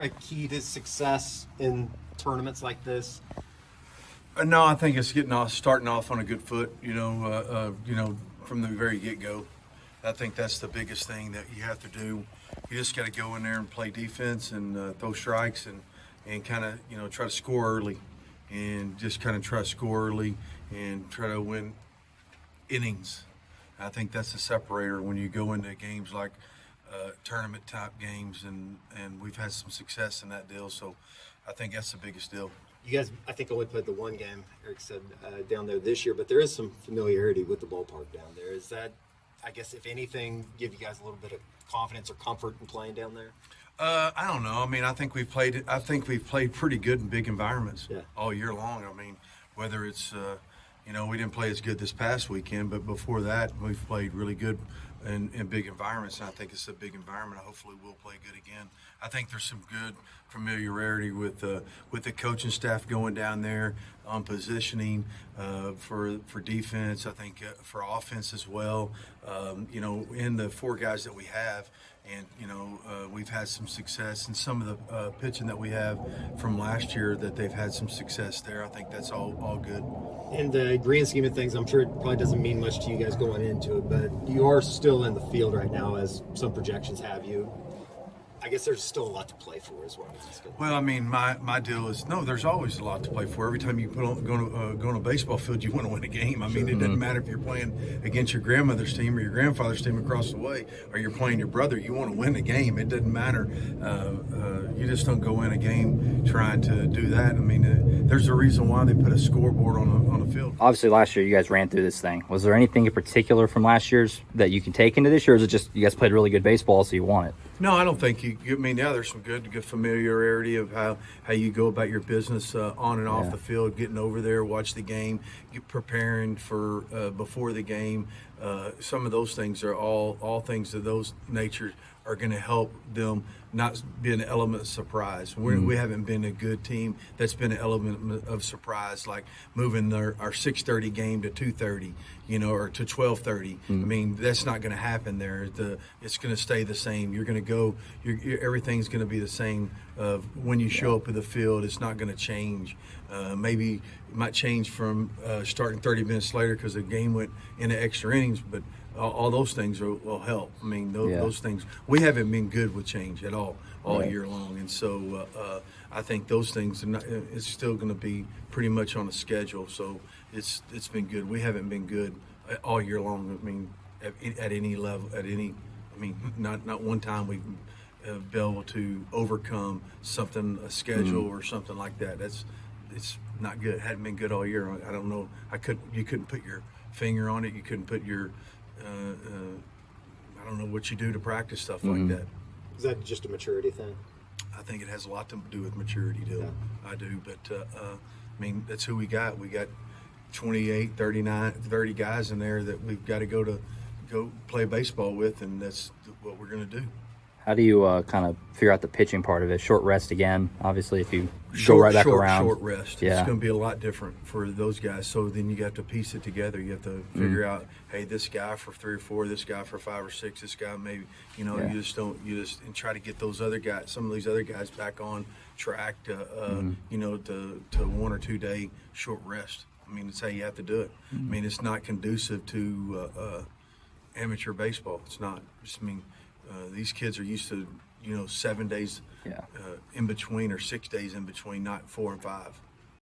A key to success in tournaments like this? No, I think it's starting off on a good foot. From the very get-go. I think that's the biggest thing that you have to do. You just got to go in there and play defense and throw strikes and kind of try to score early, and just kind of try to score early and try to win innings. I think that's the separator when you go into games like tournament type games, and we've had some success in that deal. So I think that's the biggest deal. You guys, I think, only played the one game, Eric said, down there this year, but there is some familiarity with the ballpark down there. Is that, I guess, if anything, give you guys a little bit of confidence or comfort in playing down there? I don't know. I mean, I think we've played pretty good in big environments all year long. I mean, whether it's we didn't play as good this past weekend, but before that, we've played really good in big environments, and I think it's a big environment. Hopefully we'll play good again. I think there's some good familiarity with the coaching staff going down there on positioning for defense. I think for offense as well. In the four guys that we have, and we've had some success in some of the pitching that we have from last year, that they've had some success there. I think that's all good. In the grand scheme of things, I'm sure it probably doesn't mean much to you guys going into it, but you are still in the field right now, as some projections have you. I guess there's still a lot to play for as well. Well, I mean, my deal is, no, there's always a lot to play for. Every time you go on a baseball field, you want to win a game. I mean, it doesn't matter if you're playing against your grandmother's team or your grandfather's team across the way, or you're playing your brother. You want to win a game. It doesn't matter. You just don't go in a game trying to do that. I mean, there's a reason why they put a scoreboard on the field. Obviously, last year you guys ran through this thing. Was there anything in particular from last year's that you can take into this year, or is it just you guys played really good baseball, so you won it? No, I don't think I mean, there's some good familiarity of how you go about your business on and off the field, getting over there, watch the game, preparing for before the game. Some of those things are all things of those nature are going to help them not be an element of surprise. We haven't been a good team that's been an element of surprise, like moving our 6:30 game to 2:30, or to 12:30. I mean, that's not going to happen there. It's going to stay the same. You're going to go. Everything's going to be the same. When you show up at the field, it's not going to change. Maybe it might change from starting 30 minutes later because the game went into extra innings, but all those things will help. I mean, those things. We haven't been good with change at all year long, and so I think those things it's still going to be pretty much on a schedule. So it's been good. We haven't been good all year long. I mean, at any level, not one time we've been able to overcome a schedule or something like that. It's not good. It hadn't been good all year. I don't know. You couldn't put your finger on it. You couldn't put your I don't know what you do to practice stuff like that. Is that just a maturity thing? I think it has a lot to do with maturity, Dill. Yeah. I do, but I mean, that's who we got. We got 28, 39, 30 guys in there that we've got to go play baseball with, and that's what we're going to do. How do you kind of figure out the pitching part of it? Short rest again, obviously, if you go right back around. Short rest. Yeah. It's going to be a lot different for those guys. So then you have to piece it together. You have to figure out, hey, this guy for 3 or 4, this guy for 5 or 6, this guy maybe, you just and try to get those other guys, some of these other guys back on track to 1 or 2 day short rest. I mean, that's how you have to do it. I mean, it's not conducive to amateur baseball. It's not. These kids are used to 7 days in between, or 6 days in between, not 4 and 5.